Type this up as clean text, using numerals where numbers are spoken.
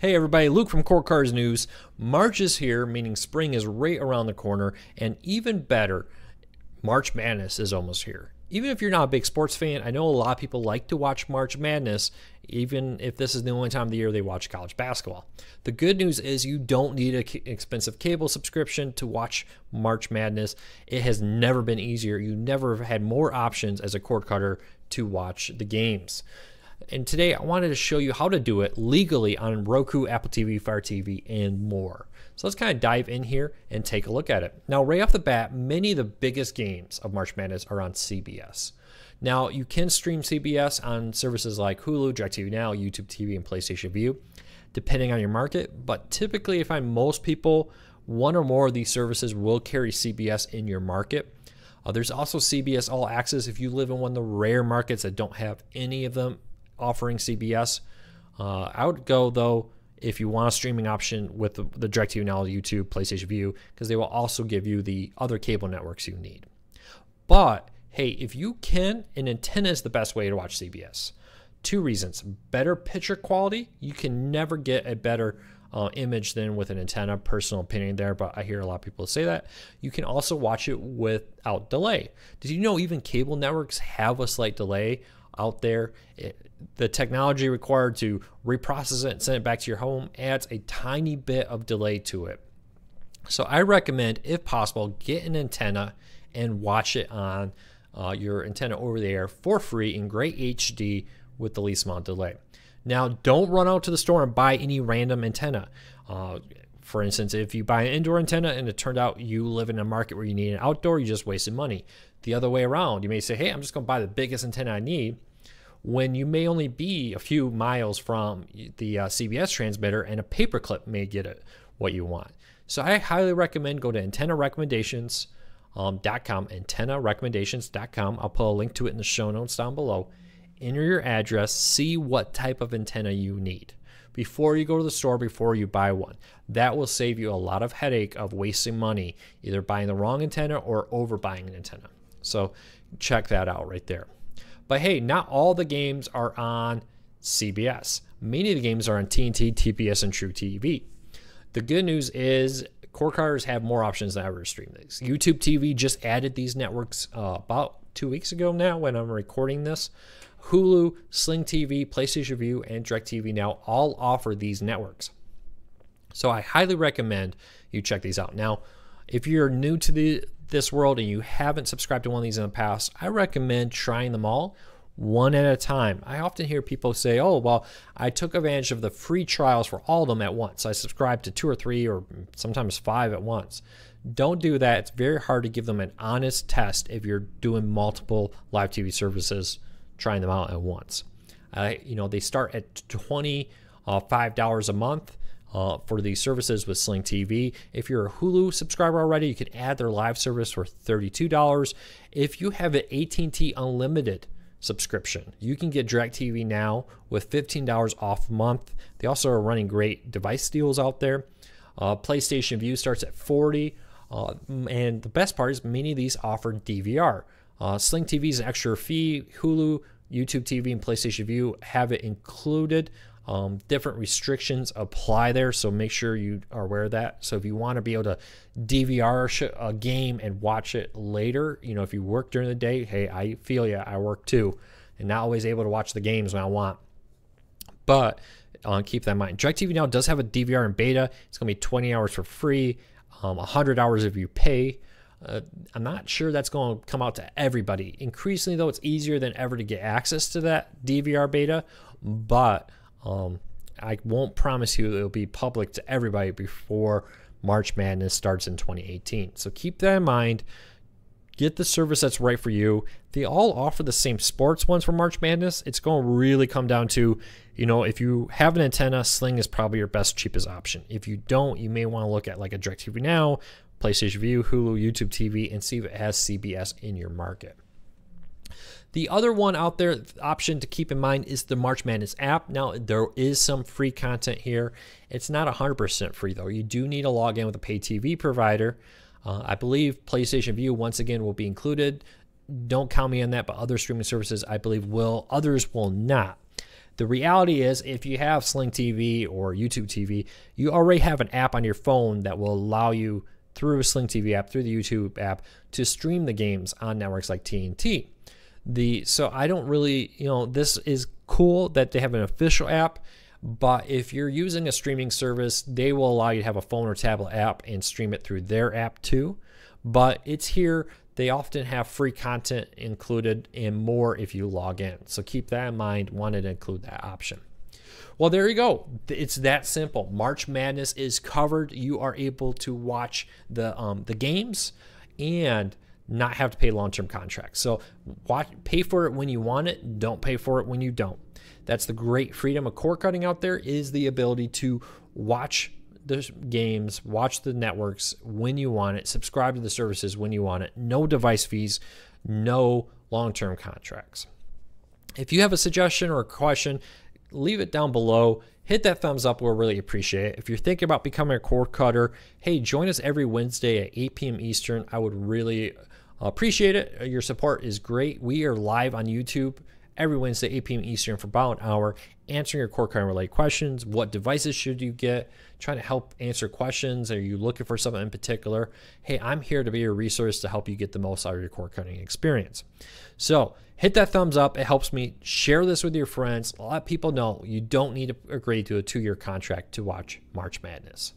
Hey everybody, Luke from Core Cars News. March is here, meaning spring is right around the corner, and even better, March Madness is almost here. Even if you're not a big sports fan, I know a lot of people like to watch March Madness, even if this is the only time of the year they watch college basketball. The good news is you don't need an expensive cable subscription to watch March Madness. It has never been easier. You never have had more options as a cord cutter to watch the games. And today I wanted to show you how to do it legally on Roku, Apple TV, Fire TV, and more. So let's kind of dive in here and take a look at it. Now, right off the bat, many of the biggest games of March Madness are on CBS. Now, you can stream CBS on services like Hulu, DirecTV Now, YouTube TV, and PlayStation Vue, depending on your market. But typically, I find most people, one or more of these services will carry CBS in your market. There's also CBS All Access if you live in one of the rare markets that don't have any of them offering CBS. I would go, though, if you want a streaming option with the DirecTV Now, YouTube, PlayStation Vue, because they will also give you the other cable networks you need. But, hey, if you can, an antenna is the best way to watch CBS. Two reasons. Better picture quality. You can never get a better image than with an antenna. Personal opinion there, but I hear a lot of people say that. You can also watch it without delay. Did you know even cable networks have a slight delay out there? The technology required to reprocess it and send it back to your home adds a tiny bit of delay to it. So I recommend, if possible, get an antenna and watch it on your antenna over the air for free in great HD with the least amount of delay. Now, don't run out to the store and buy any random antenna. For instance, if you buy an indoor antenna and it turned out you live in a market where you need an outdoor, you just wasted money. The other way around, you may say, hey, I'm just going to buy the biggest antenna I need, when you may only be a few miles from the CBS transmitter, and a paperclip may get it what you want. So I highly recommend go to antennarecommendations.com, antennarecommendations.com. I'll put a link to it in the show notes down below. Enter your address, see what type of antenna you need before you go to the store, before you buy one. That will save you a lot of headache of wasting money, either buying the wrong antenna or overbuying an antenna. So check that out right there. But hey, not all the games are on CBS. Many of the games are on TNT, TBS, and True TV. The good news is cord cutters have more options than ever to stream these. YouTube TV just added these networks about 2 weeks ago now when I'm recording this. Hulu, Sling TV, PlayStation Vue, and DirecTV Now all offer these networks. So I highly recommend you check these out. Now, if you're new to this world and you haven't subscribed to one of these in the past, I recommend trying them all one at a time. I often hear people say, oh, well, I took advantage of the free trials for all of them at once. I subscribed to 2 or 3 or sometimes 5 at once. Don't do that. It's very hard to give them an honest test if you're doing multiple live TV services, trying them out at once. They start at $25 a month. For these services with Sling TV. If you're a Hulu subscriber already, you can add their live service for $32. If you have an AT&T Unlimited subscription, you can get DirecTV Now with $15 off a month. They also are running great device deals out there. PlayStation Vue starts at $40. And the best part is many of these offer DVR. Sling TV is an extra fee. Hulu, YouTube TV, and PlayStation Vue have it included. Different restrictions apply there, so make sure you are aware of that. So if you want to be able to DVR a game and watch it later, if you work during the day, hey, I feel you, I work too, and not always able to watch the games when I want. But keep that in mind. DirecTV Now does have a DVR in beta. It's going to be 20 hours for free, 100 hours if you pay. I'm not sure that's going to come out to everybody. Increasingly, though, it's easier than ever to get access to that DVR beta, but I won't promise you it'll be public to everybody before March Madness starts in 2018. So keep that in mind. Get the service that's right for you. They all offer the same sports ones for March Madness. It's going to really come down to, if you have an antenna, Sling is probably your best, cheapest option. If you don't, you may want to look at like a DirecTV Now, PlayStation Vue, Hulu, YouTube TV, and see if it has CBS in your market. The other one out there, option to keep in mind, is the March Madness app. Now, there is some free content here. It's not 100% free, though. You do need to log in with a pay TV provider. I believe PlayStation Vue, once again, will be included. Don't count me on that, but other streaming services, I believe, will. Others will not. The reality is, if you have Sling TV or YouTube TV, you already have an app on your phone that will allow you through a Sling TV app, through the YouTube app, to stream the games on networks like TNT. So I don't really, this is cool that they have an official app, but if you're using a streaming service, they will allow you to have a phone or tablet app and stream it through their app too. But it's here. They often have free content included and more if you log in. So keep that in mind. Wanted to include that option. Well, there you go. It's that simple. March Madness is covered. You are able to watch the games and not have to pay long-term contracts. So pay for it when you want it. Don't pay for it when you don't. That's the great freedom of cord cutting out there, is the ability to watch the games, watch the networks when you want it, subscribe to the services when you want it. No device fees, no long-term contracts. If you have a suggestion or a question, leave it down below. Hit that thumbs up. We'll really appreciate it. If you're thinking about becoming a cord cutter, hey, join us every Wednesday at 8 p.m. Eastern. I would really appreciate it. Your support is great. We are live on YouTube every Wednesday, 8 p.m. Eastern for about an hour, answering your cord cutting related questions. What devices should you get? Trying to help answer questions. Are you looking for something in particular? Hey, I'm here to be your resource to help you get the most out of your cord cutting experience. So hit that thumbs up. It helps me. Share this with your friends. Let people know you don't need to agree to a 2-year contract to watch March Madness.